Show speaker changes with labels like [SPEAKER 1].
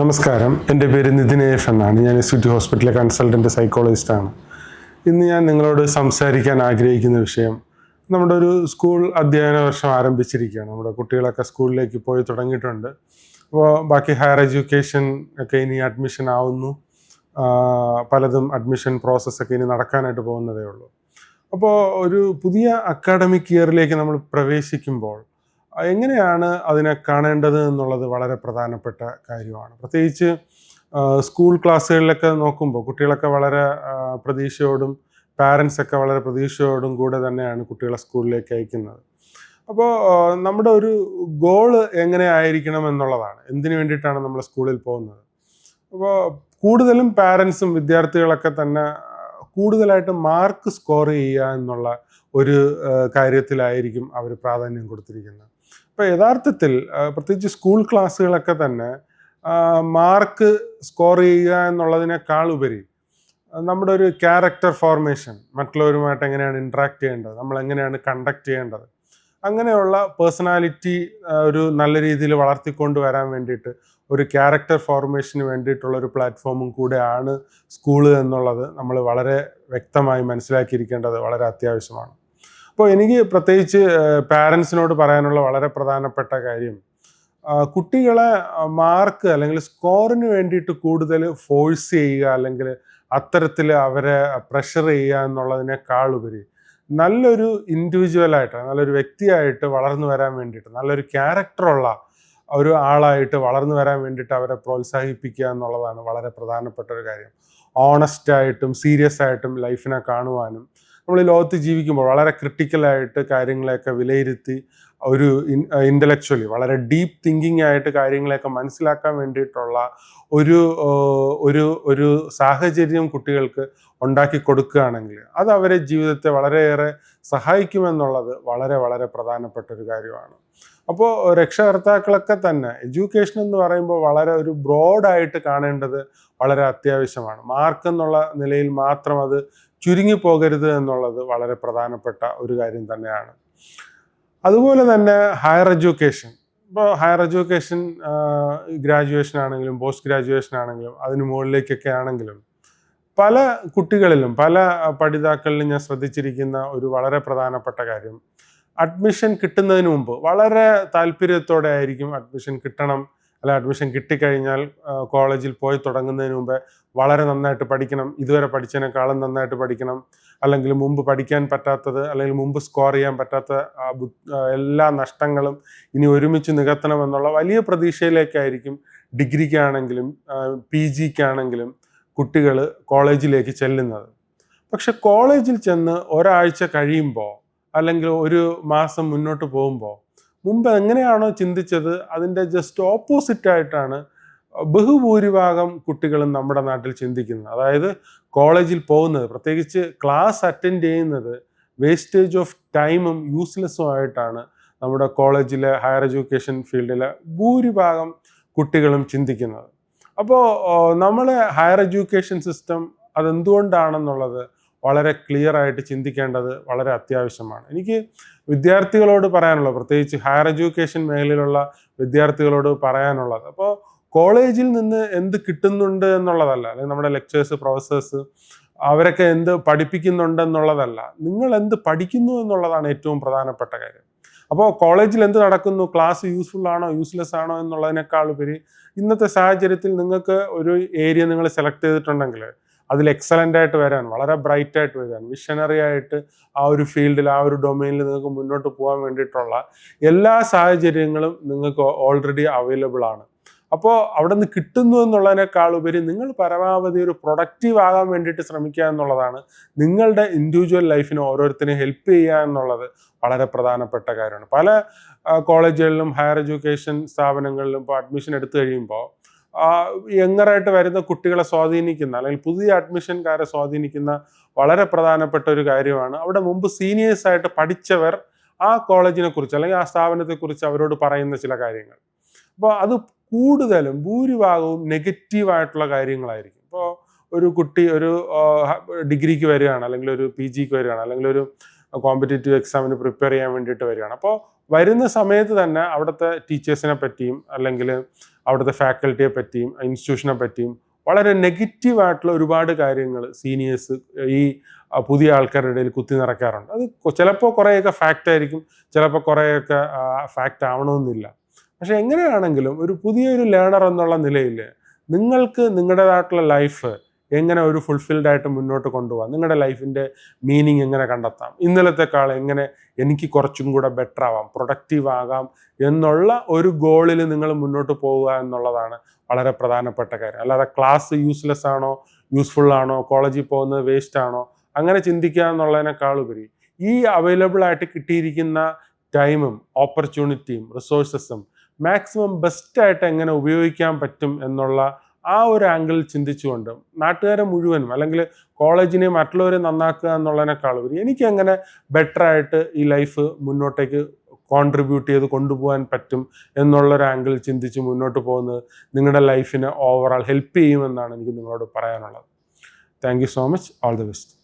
[SPEAKER 1] നമസ്കാരം, എൻ്റെ പേര് നിതിനേഷ് എന്നാണ്. ഞാൻ സിറ്റി ഹോസ്പിറ്റലിലെ കൺസൾട്ടൻറ്റ് സൈക്കോളജിസ്റ്റാണ്. ഇന്ന് ഞാൻ നിങ്ങളോട് സംസാരിക്കാൻ ആഗ്രഹിക്കുന്ന വിഷയം, നമ്മുടെ ഒരു സ്കൂൾ അധ്യയന വർഷം ആരംഭിച്ചിരിക്കുകയാണ്. നമ്മുടെ കുട്ടികളൊക്കെ സ്കൂളിലേക്ക് പോയി തുടങ്ങിയിട്ടുണ്ട്. അപ്പോൾ ബാക്കി ഹയർ എഡ്യൂക്കേഷൻ ഒക്കെ ഇനി അഡ്മിഷൻ ആവുന്നു. പലതും അഡ്മിഷൻ പ്രോസസ്സൊക്കെ ഇനി നടക്കാനായിട്ട് പോകുന്നതേ ഉള്ളൂ. അപ്പോൾ ഒരു പുതിയ അക്കാഡമിക് ഇയറിലേക്ക് നമ്മൾ പ്രവേശിക്കുമ്പോൾ എങ്ങനെയാണ് അതിനെ കാണേണ്ടത് എന്നുള്ളത് വളരെ പ്രധാനപ്പെട്ട കാര്യമാണ്. പ്രത്യേകിച്ച് സ്കൂൾ ക്ലാസ്സുകളിലൊക്കെ നോക്കുമ്പോൾ കുട്ടികളൊക്കെ വളരെ പ്രതീക്ഷയോടും പാരൻസൊക്കെ വളരെ പ്രതീക്ഷയോടും കൂടെ തന്നെയാണ് കുട്ടികളെ സ്കൂളിലേക്ക് അയക്കുന്നത്. അപ്പോൾ നമ്മുടെ ഒരു ഗോള് എങ്ങനെ ആയിരിക്കണം എന്നുള്ളതാണ്. എന്തിനു വേണ്ടിയിട്ടാണ് നമ്മൾ സ്കൂളിൽ പോകുന്നത്? അപ്പോൾ കൂടുതലും പാരൻസും വിദ്യാർത്ഥികളൊക്കെ തന്നെ കൂടുതലായിട്ട് മാർക്ക് സ്കോർ ചെയ്യുക എന്നുള്ള ഒരു കാര്യത്തിലായിരിക്കും അവർ പ്രാധാന്യം കൊടുത്തിരിക്കുന്നത്. അപ്പോൾ യഥാർത്ഥത്തിൽ പ്രത്യേകിച്ച് സ്കൂൾ ക്ലാസ്സുകളൊക്കെ തന്നെ മാർക്ക് സ്കോർ ചെയ്യുക എന്നുള്ളതിനേക്കാൾ ഉപരി നമ്മുടെ ഒരു ക്യാരക്ടർ ഫോർമേഷൻ, മറ്റുള്ളവരുമായിട്ട് എങ്ങനെയാണ് ഇൻട്രാക്ട് ചെയ്യേണ്ടത്, നമ്മൾ എങ്ങനെയാണ് കണ്ടക്ട് ചെയ്യേണ്ടത്, അങ്ങനെയുള്ള പേഴ്സണാലിറ്റി ഒരു നല്ല രീതിയിൽ വളർത്തിക്കൊണ്ട് വരാൻ വേണ്ടിയിട്ട് ഒരു ക്യാരക്ടർ ഫോർമേഷന് വേണ്ടിയിട്ടുള്ള ഒരു പ്ലാറ്റ്ഫോമും കൂടെയാണ് സ്കൂള് എന്നുള്ളത് നമ്മൾ വളരെ വ്യക്തമായി മനസ്സിലാക്കിയിരിക്കേണ്ടത് വളരെ അത്യാവശ്യമാണ്. അപ്പോൾ എനിക്ക് പ്രത്യേകിച്ച് പാരൻസിനോട് പറയാനുള്ള വളരെ പ്രധാനപ്പെട്ട കാര്യം, കുട്ടികളെ മാർക്ക് അല്ലെങ്കിൽ സ്കോറിന് വേണ്ടിയിട്ട് കൂടുതൽ ഫോഴ്സ് ചെയ്യുക അല്ലെങ്കിൽ അത്തരത്തിൽ അവരെ പ്രഷർ ചെയ്യുക എന്നുള്ളതിനേക്കാൾ ഉപരി നല്ലൊരു ഇൻഡിവിജ്വലായിട്ട്, നല്ലൊരു വ്യക്തിയായിട്ട് വളർന്നു വരാൻ വേണ്ടിയിട്ട്, നല്ലൊരു ക്യാരക്ടറുള്ള ഒരു ആളായിട്ട് വളർന്നു വരാൻ വേണ്ടിയിട്ട് അവരെ പ്രോത്സാഹിപ്പിക്കുക എന്നുള്ളതാണ് വളരെ പ്രധാനപ്പെട്ട ഒരു കാര്യം. ഓണസ്റ്റായിട്ടും സീരിയസ് ആയിട്ടും ലൈഫിനെ കാണുവാനും, നമ്മൾ ഈ ലോകത്ത് ജീവിക്കുമ്പോൾ വളരെ ക്രിട്ടിക്കലായിട്ട് കാര്യങ്ങളെയൊക്കെ വിലയിരുത്തി ഒരു ഇൻ്റലക്ച്വലി വളരെ ഡീപ്പ് തിങ്കിങ് ആയിട്ട് കാര്യങ്ങളെയൊക്കെ മനസ്സിലാക്കാൻ വേണ്ടിയിട്ടുള്ള ഒരു ഒരു ഒരു സാഹചര്യം കുട്ടികൾക്ക് ഉണ്ടാക്കി കൊടുക്കുകയാണെങ്കിൽ അത് അവരെ ജീവിതത്തെ വളരെയേറെ സഹായിക്കുമെന്നുള്ളത് വളരെ വളരെ പ്രധാനപ്പെട്ട ഒരു കാര്യമാണ്. അപ്പോൾ രക്ഷകർത്താക്കളൊക്കെ തന്നെ എഡ്യൂക്കേഷൻ എന്ന് പറയുമ്പോൾ വളരെ ഒരു ബ്രോഡായിട്ട് കാണേണ്ടത് വളരെ അത്യാവശ്യമാണ്. മാർക്ക് എന്നുള്ള നിലയിൽ മാത്രം അത് ചുരുങ്ങിപ്പോകരുത് എന്നുള്ളത് വളരെ പ്രധാനപ്പെട്ട ഒരു കാര്യം തന്നെയാണ്. അതുപോലെ തന്നെ ഹയർ എഡ്യൂക്കേഷൻ, ഇപ്പോൾ ഹയർ എഡ്യൂക്കേഷൻ ഗ്രാജുവേഷൻ ആണെങ്കിലും പോസ്റ്റ് ഗ്രാജുവേഷൻ ആണെങ്കിലും അതിന് മുകളിലേക്കൊക്കെ ആണെങ്കിലും പല കുട്ടികളിലും പല പഠിതാക്കളിലും ഞാൻ ശ്രദ്ധിച്ചിരിക്കുന്ന ഒരു വളരെ പ്രധാനപ്പെട്ട കാര്യം, അഡ്മിഷൻ കിട്ടുന്നതിന് മുമ്പ് വളരെ താല്പര്യത്തോടെ ആയിരിക്കും അഡ്മിഷൻ കിട്ടണം, അല്ല അഡ്മിഷൻ കിട്ടിക്കഴിഞ്ഞാൽ കോളേജിൽ പോയി തുടങ്ങുന്നതിന് മുമ്പേ വളരെ നന്നായിട്ട് പഠിക്കണം, ഇതുവരെ പഠിച്ചതിനേക്കാളും നന്നായിട്ട് പഠിക്കണം, അല്ലെങ്കിൽ മുമ്പ് പഠിക്കാൻ പറ്റാത്തത് അല്ലെങ്കിൽ മുമ്പ് സ്കോർ ചെയ്യാൻ പറ്റാത്ത എല്ലാ നഷ്ടങ്ങളും ഇനി ഒരുമിച്ച് നികത്തണമെന്നുള്ള വലിയ പ്രതീക്ഷയിലേക്കായിരിക്കും ഡിഗ്രിക്കാണെങ്കിലും PGക്കാണെങ്കിലും കുട്ടികൾ കോളേജിലേക്ക് ചെല്ലുന്നത്. പക്ഷെ കോളേജിൽ ചെന്ന് ഒരാഴ്ച കഴിയുമ്പോൾ അല്ലെങ്കിൽ ഒരു മാസം മുന്നോട്ട് പോകുമ്പോൾ മുമ്പ് എങ്ങനെയാണോ ചിന്തിച്ചത് അതിൻ്റെ ജസ്റ്റ് ഓപ്പോസിറ്റ് ആയിട്ടാണ് ബഹുഭൂരിഭാഗം കുട്ടികളും നമ്മുടെ നാട്ടിൽ ചിന്തിക്കുന്നത്. അതായത് കോളേജിൽ പോകുന്നത്, പ്രത്യേകിച്ച് ക്ലാസ് അറ്റൻഡ് ചെയ്യുന്നത് വേസ്റ്റേജ് ഓഫ് ടൈമും യൂസ്ലെസ്സും ആയിട്ടാണ് നമ്മുടെ കോളേജിലെ ഹയർ എഡ്യൂക്കേഷൻ ഫീൽഡിലെ ഭൂരിഭാഗം കുട്ടികളും ചിന്തിക്കുന്നത്. അപ്പോൾ നമ്മൾ ഹയർ എഡ്യൂക്കേഷൻ സിസ്റ്റം അതെന്തുകൊണ്ടാണെന്നുള്ളത് വളരെ ക്ലിയർ ആയിട്ട് ചിന്തിക്കേണ്ടത് വളരെ അത്യാവശ്യമാണ്. എനിക്ക് വിദ്യാർത്ഥികളോട് പറയാനുള്ളത്, പ്രത്യേകിച്ച് ഹയർ എഡ്യൂക്കേഷൻ മേഖലയിലുള്ള വിദ്യാർത്ഥികളോട് പറയാനുള്ളത്, അപ്പോൾ കോളേജിൽ നിന്ന് എന്ത് കിട്ടുന്നുണ്ട് എന്നുള്ളതല്ല, അല്ലെങ്കിൽ നമ്മുടെ ലെക്ചേഴ്സ് പ്രൊഫസേഴ്സ് അവരൊക്കെ എന്ത് പഠിപ്പിക്കുന്നുണ്ടെന്നുള്ളതല്ല, നിങ്ങൾ എന്ത് പഠിക്കുന്നു എന്നുള്ളതാണ് ഏറ്റവും പ്രധാനപ്പെട്ട കാര്യം. അപ്പോൾ കോളേജിൽ എന്ത് നടക്കുന്നു, ക്ലാസ് യൂസ്ഫുൾ ആണോ യൂസ്ലെസ് ആണോ എന്നുള്ളതിനേക്കാൾ ഉപരി ഇന്നത്തെ സാഹചര്യത്തിൽ നിങ്ങൾക്ക് ഒരു ഏരിയ നിങ്ങൾ സെലക്ട് ചെയ്തിട്ടുണ്ടെങ്കിൽ അതിൽ എക്സലൻ്റ് ആയിട്ട് വരാൻ, വളരെ ബ്രൈറ്റ് ആയിട്ട് വരാൻ, വിഷണറി ആയിട്ട് ആ ഒരു ഫീൽഡിൽ ആ ഒരു ഡൊമൈനിൽ നിങ്ങൾക്ക് മുന്നോട്ട് പോകാൻ വേണ്ടിയിട്ടുള്ള എല്ലാ സാഹചര്യങ്ങളും നിങ്ങൾക്ക് ഓൾറെഡി അവൈലബിൾ ആണ്. അപ്പോൾ അവിടെ നിന്ന് കിട്ടുന്നു എന്നുള്ളതിനേക്കാൾ ഉപരി നിങ്ങൾ പരമാവധി ഒരു പ്രൊഡക്റ്റീവ് ആകാൻ വേണ്ടിയിട്ട് ശ്രമിക്കുക എന്നുള്ളതാണ്. നിങ്ങളുടെ ഇൻഡിവിജ്വൽ ലൈഫിന് ഓരോരുത്തരെയും ഹെൽപ്പ് ചെയ്യുക എന്നുള്ളത് വളരെ പ്രധാനപ്പെട്ട കാര്യമാണ്. പല കോളേജുകളിലും ഹയർ എഡ്യൂക്കേഷൻ സ്ഥാപനങ്ങളിലും ഇപ്പോൾ അഡ്മിഷൻ എടുത്തു കഴിയുമ്പോൾ യങ്ങറായിട്ട് വരുന്ന കുട്ടികളെ സ്വാധീനിക്കുന്ന അല്ലെങ്കിൽ പുതിയ അഡ്മിഷൻകാരെ സ്വാധീനിക്കുന്ന വളരെ പ്രധാനപ്പെട്ട ഒരു കാര്യമാണ്, അവിടെ മുമ്പ് സീനിയേഴ്സായിട്ട് പഠിച്ചവർ ആ കോളേജിനെ കുറിച്ച് അല്ലെങ്കിൽ ആ സ്ഥാപനത്തെക്കുറിച്ച് അവരോട് പറയുന്ന ചില കാര്യങ്ങൾ. അപ്പോൾ അത് കൂടുതലും ഭൂരിഭാഗവും നെഗറ്റീവായിട്ടുള്ള കാര്യങ്ങളായിരിക്കും. ഇപ്പോൾ ഒരു കുട്ടി ഒരു ഡിഗ്രിക്ക് വരികയാണ്, അല്ലെങ്കിൽ ഒരു PGക്ക് വരികയാണ്, അല്ലെങ്കിൽ ഒരു കോമ്പറ്റേറ്റീവ് എക്സാമിന് പ്രിപ്പയർ ചെയ്യാൻ വേണ്ടിയിട്ട് വരികയാണ്. അപ്പോൾ വരുന്ന സമയത്ത് തന്നെ അവിടുത്തെ ടീച്ചേഴ്സിനെ പറ്റിയും അല്ലെങ്കിൽ അവിടുത്തെ ഫാക്കൽറ്റിയെ പറ്റിയും ഇൻസ്റ്റിറ്റ്യൂഷനെ പറ്റിയും വളരെ നെഗറ്റീവായിട്ടുള്ള ഒരുപാട് കാര്യങ്ങൾ സീനിയേഴ്സ് ഈ പുതിയ ആൾക്കാരുടെ ഇടയിൽ കുത്തി നിറയ്ക്കാറുണ്ട്. അത് ചിലപ്പോൾ കുറേയൊക്കെ ഫാക്റ്റ് ആയിരിക്കും, ചിലപ്പോൾ കുറേയൊക്കെ ഫാക്റ്റ് ആവണമെന്നില്ല. പക്ഷെ എങ്ങനെയാണെങ്കിലും ഒരു പുതിയൊരു ലേണർ എന്നുള്ള നിലയിൽ നിങ്ങൾക്ക് നിങ്ങളുടേതായിട്ടുള്ള ലൈഫ് എങ്ങനെ ഒരു ഫുൾഫിൽഡ് ആയിട്ട് മുന്നോട്ട് കൊണ്ടുപോകാം, നിങ്ങളുടെ ലൈഫിൻ്റെ മീനിങ് എങ്ങനെ കണ്ടെത്താം, ഇന്നലത്തെക്കാൾ എങ്ങനെ എനിക്ക് കുറച്ചും കൂടെ ബെറ്റർ ആവാം, പ്രൊഡക്റ്റീവ് ആകാം എന്നുള്ള ഒരു ഗോളിൽ നിങ്ങൾ മുന്നോട്ട് പോവുക എന്നുള്ളതാണ് വളരെ പ്രധാനപ്പെട്ട കാര്യം. അല്ലാതെ ക്ലാസ് യൂസ്ലെസ് ആണോ, യൂസ്ഫുൾ ആണോ, കോളേജിൽ പോകുന്നത് വേസ്റ്റ് ആണോ, അങ്ങനെ ചിന്തിക്കുക എന്നുള്ളതിനേക്കാളുപരി ഈ അവൈലബിൾ ആയിട്ട് കിട്ടിയിരിക്കുന്ന ടൈമും ഓപ്പർച്യൂണിറ്റിയും റിസോഴ്സസും മാക്സിമം ബെസ്റ്റായിട്ട് എങ്ങനെ ഉപയോഗിക്കാൻ പറ്റും എന്നുള്ള ആ ഒരു ആംഗിൾ ചിന്തിച്ചുകൊണ്ട് നാട്ടുകാരെ മുഴുവനും അല്ലെങ്കിൽ കോളേജിനെ മറ്റുള്ളവരെ നന്നാക്കുക എന്നുള്ളതിനേക്കാളുപരി എനിക്ക് എങ്ങനെ ബെറ്ററായിട്ട് ഈ ലൈഫ് മുന്നോട്ടേക്ക് കോൺട്രിബ്യൂട്ട് ചെയ്ത് കൊണ്ടുപോകാൻ പറ്റും എന്നുള്ളൊരു ആംഗിൾ ചിന്തിച്ച് മുന്നോട്ട് പോകുന്നത് നിങ്ങളുടെ ലൈഫിനെ ഓവറോൾ ഹെൽപ്പ് ചെയ്യുമെന്നാണ് എനിക്ക് നിങ്ങളോട് പറയാനുള്ളത്. Thank you so much. All the best.